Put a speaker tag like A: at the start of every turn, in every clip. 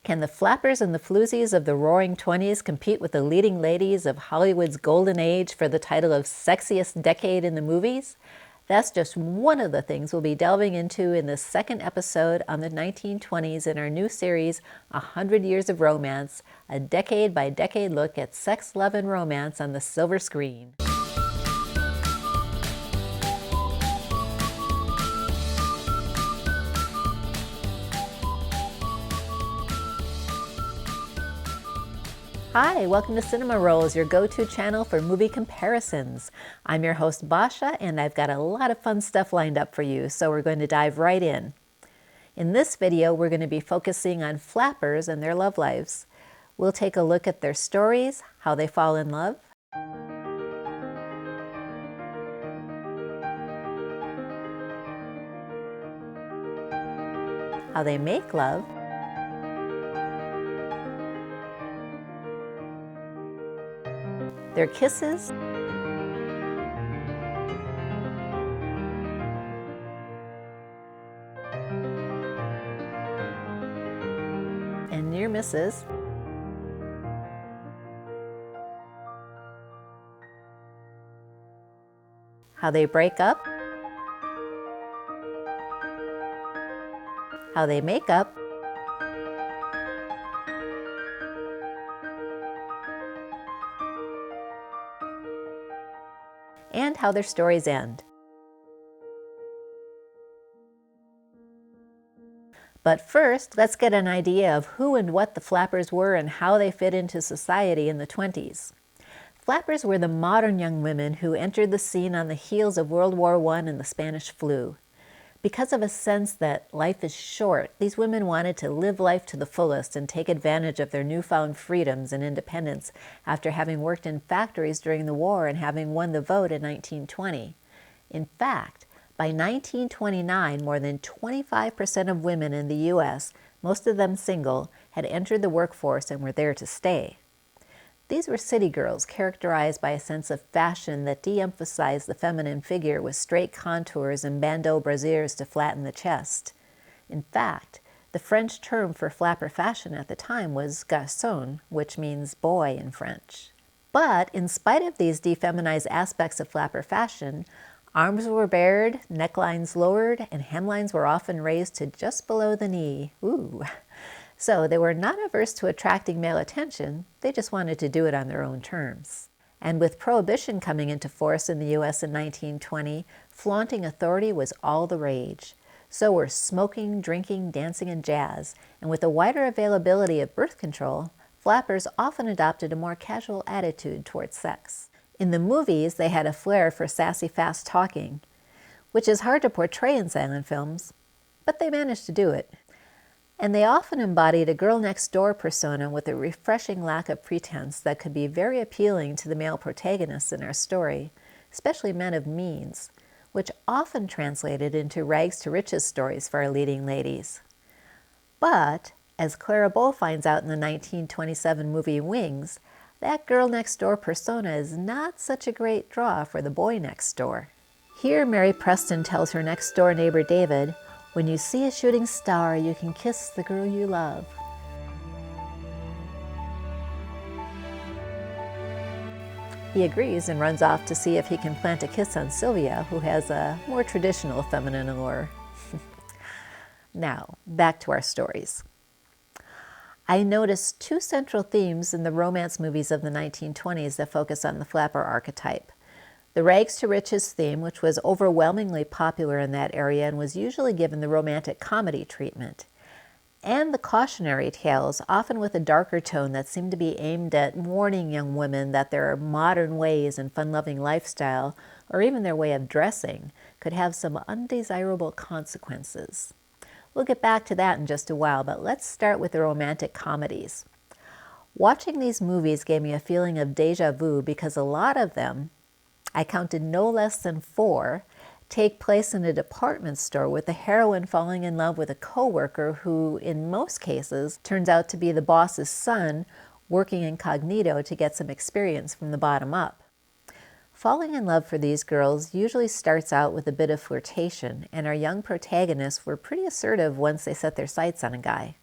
A: Can the flappers and the floozies of the Roaring Twenties compete with the leading ladies of Hollywood's golden age for the title of sexiest decade in the movies? That's just one of the things we'll be delving into in this second episode on the 1920s in our new series, 100 Years of Romance, a decade-by-decade look at sex, love, and romance on the silver screen. Hi, welcome to Cinema Rolls, your go-to channel for movie comparisons. I'm your host, Basha, and I've got a lot of fun stuff lined up for you, so we're going to dive right in. In this video, we're going to be focusing on flappers and their love lives. We'll take a look at their stories, how they fall in love, how they make love, their kisses, and near misses, how they break up, how they make up, and how their stories end. But first, let's get an idea of who and what the flappers were and how they fit into society in the 20s. Flappers were the modern young women who entered the scene on the heels of World War I and the Spanish flu. Because of a sense that life is short, these women wanted to live life to the fullest and take advantage of their newfound freedoms and independence after having worked in factories during the war and having won the vote in 1920. In fact, by 1929, more than 25% of women in the U.S., most of them single, had entered the workforce and were there to stay. These were city girls characterized by a sense of fashion that de-emphasized the feminine figure with straight contours and bandeau brasiers to flatten the chest. In fact, the French term for flapper fashion at the time was garçon, which means boy in French. But in spite of these defeminized aspects of flapper fashion, arms were bared, necklines lowered, and hemlines were often raised to just below the knee. Ooh! So they were not averse to attracting male attention, they just wanted to do it on their own terms. And with Prohibition coming into force in the U.S. in 1920, flaunting authority was all the rage. So were smoking, drinking, dancing, and jazz. And with a wider availability of birth control, flappers often adopted a more casual attitude towards sex. In the movies, they had a flair for sassy, fast talking, which is hard to portray in silent films, but they managed to do it. And they often embodied a girl-next-door persona with a refreshing lack of pretense that could be very appealing to the male protagonists in our story, especially men of means, which often translated into rags-to-riches stories for our leading ladies. But, as Clara Bow finds out in the 1927 movie Wings, that girl-next-door persona is not such a great draw for the boy next door. Here, Mary Preston tells her next-door neighbor David, "When you see a shooting star, you can kiss the girl you love." He agrees and runs off to see if he can plant a kiss on Sylvia, who has a more traditional feminine allure. Now, back to our stories. I noticed two central themes in the romance movies of the 1920s that focus on the flapper archetype. The rags to riches theme, which was overwhelmingly popular in that area and was usually given the romantic comedy treatment, and the cautionary tales, often with a darker tone that seemed to be aimed at warning young women that their modern ways and fun-loving lifestyle, or even their way of dressing, could have some undesirable consequences. We'll get back to that in just a while, but let's start with the romantic comedies. Watching these movies gave me a feeling of déjà vu because a lot of them, I counted no less than 4, take place in a department store with the heroine falling in love with a coworker who, in most cases, turns out to be the boss's son working incognito to get some experience from the bottom up. Falling in love for these girls usually starts out with a bit of flirtation, and our young protagonists were pretty assertive once they set their sights on a guy.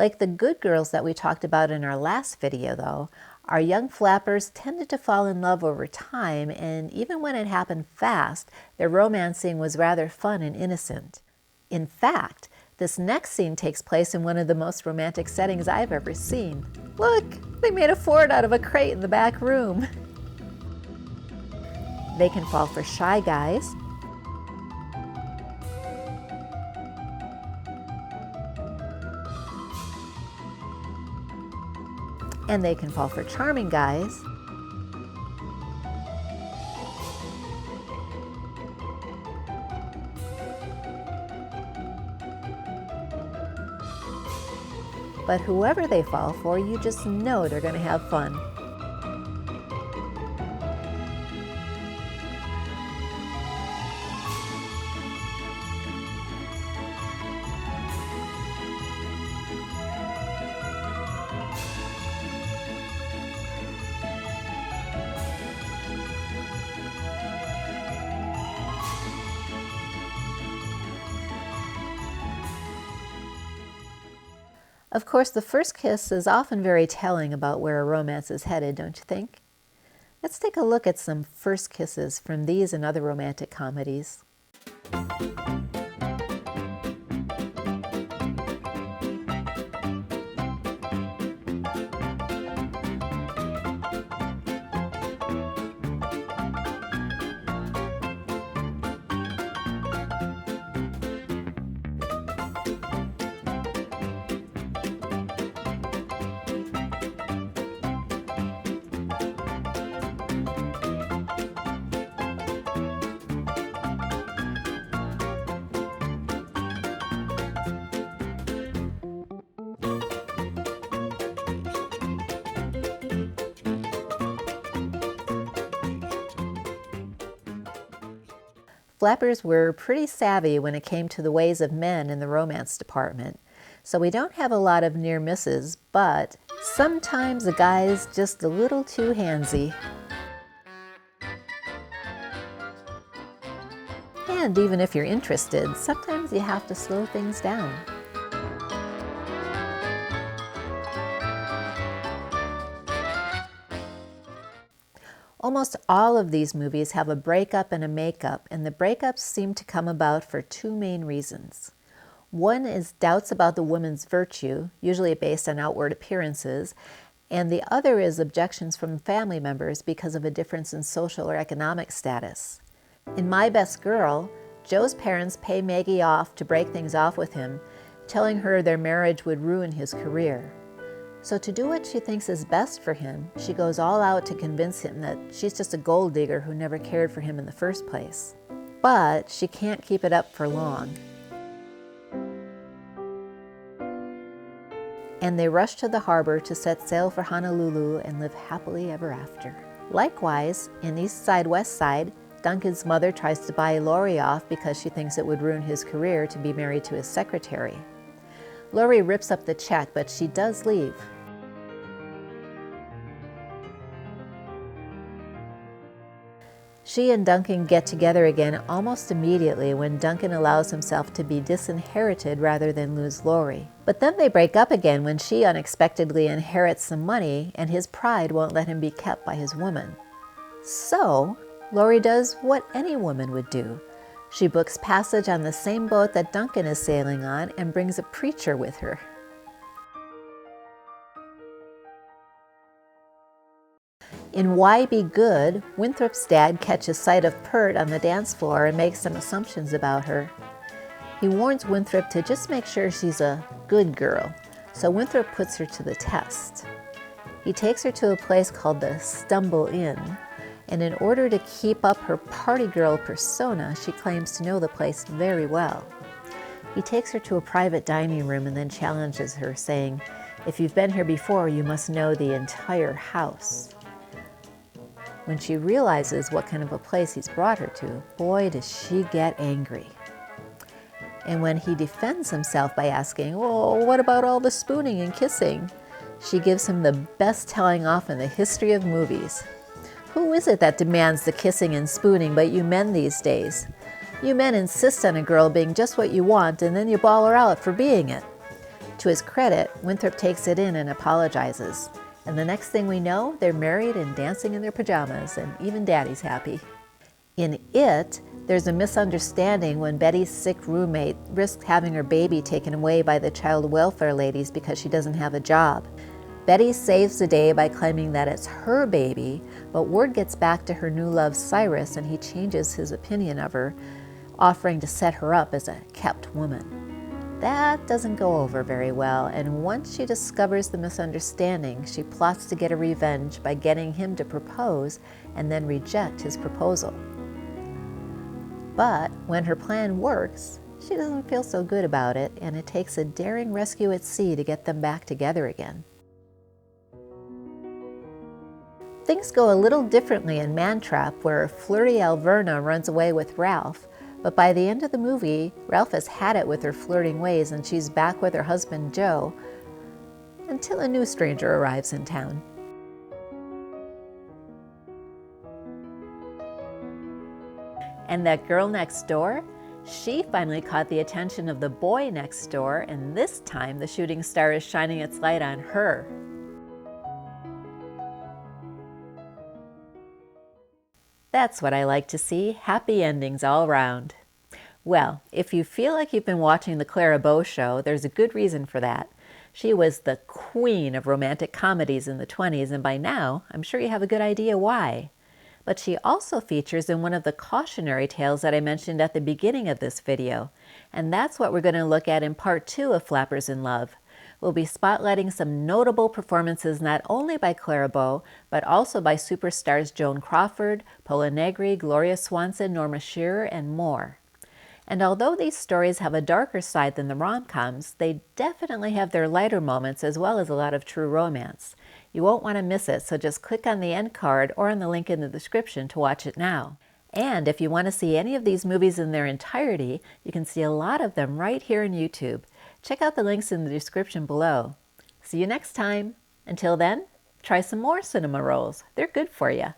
A: Like the good girls that we talked about in our last video, though, our young flappers tended to fall in love over time, and even when it happened fast, their romancing was rather fun and innocent. In fact, this next scene takes place in one of the most romantic settings I've ever seen. Look, they made a fort out of a crate in the back room. They can fall for shy guys, and they can fall for charming guys, but whoever they fall for, you just know they're going to have fun. Of course, the first kiss is often very telling about where a romance is headed, don't you think? Let's take a look at some first kisses from these and other romantic comedies. Flappers were pretty savvy when it came to the ways of men in the romance department, so we don't have a lot of near misses, but sometimes the guy's just a little too handsy. And even if you're interested, sometimes you have to slow things down. Almost all of these movies have a breakup and a makeup, and the breakups seem to come about for two main reasons. One is doubts about the woman's virtue, usually based on outward appearances, and the other is objections from family members because of a difference in social or economic status. In My Best Girl, Joe's parents pay Maggie off to break things off with him, telling her their marriage would ruin his career. So to do what she thinks is best for him, she goes all out to convince him that she's just a gold digger who never cared for him in the first place. But she can't keep it up for long. And they rush to the harbor to set sail for Honolulu and live happily ever after. Likewise, in East Side, West Side, Duncan's mother tries to buy Laurie off because she thinks it would ruin his career to be married to his secretary. Laurie rips up the check, but she does leave. She and Duncan get together again almost immediately when Duncan allows himself to be disinherited rather than lose Laurie. But then they break up again when she unexpectedly inherits some money and his pride won't let him be kept by his woman. So, Laurie does what any woman would do. She books passage on the same boat that Duncan is sailing on and brings a preacher with her. In Why Be Good, Winthrop's dad catches sight of Pert on the dance floor and makes some assumptions about her. He warns Winthrop to just make sure she's a good girl, so Winthrop puts her to the test. He takes her to a place called the Stumble Inn, and in order to keep up her party girl persona, she claims to know the place very well. He takes her to a private dining room and then challenges her, saying, "If you've been here before, you must know the entire house." When she realizes what kind of a place he's brought her to, boy, does she get angry. And when he defends himself by asking, "Oh, what about all the spooning and kissing?" she gives him the best telling off in the history of movies. Who is it that demands the kissing and spooning but you men these days? You men insist on a girl being just what you want and then you bawl her out for being it. To his credit, Winthrop takes it in and apologizes. And the next thing we know, they're married and dancing in their pajamas, and even Daddy's happy. In It, there's a misunderstanding when Betty's sick roommate risks having her baby taken away by the child welfare ladies because she doesn't have a job. Betty saves the day by claiming that it's her baby, but word gets back to her new love Cyrus and he changes his opinion of her, offering to set her up as a kept woman. That doesn't go over very well, and once she discovers the misunderstanding, she plots to get a revenge by getting him to propose and then reject his proposal. But when her plan works, she doesn't feel so good about it, and it takes a daring rescue at sea to get them back together again. Things go a little differently in Man Trap, where flirty Alverna runs away with Ralph, but by the end of the movie, Ralph has had it with her flirting ways and she's back with her husband Joe, until a new stranger arrives in town. And that girl next door? She finally caught the attention of the boy next door, and this time the shooting star is shining its light on her. That's what I like to see, happy endings all around. Well, if you feel like you've been watching the Clara Bow Show, there's a good reason for that. She was the queen of romantic comedies in the 20s, and by now, I'm sure you have a good idea why. But she also features in one of the cautionary tales that I mentioned at the beginning of this video, and that's what we're going to look at in part 2 of Flappers in Love. We'll be spotlighting some notable performances not only by Clara Bow, but also by superstars Joan Crawford, Paula Negri, Gloria Swanson, Norma Shearer, and more. And although these stories have a darker side than the rom-coms, they definitely have their lighter moments as well as a lot of true romance. You won't want to miss it, so just click on the end card or on the link in the description to watch it now. And if you want to see any of these movies in their entirety, you can see a lot of them right here on YouTube. Check out the links in the description below. See you next time. Until then, try some more cinema rolls. They're good for you.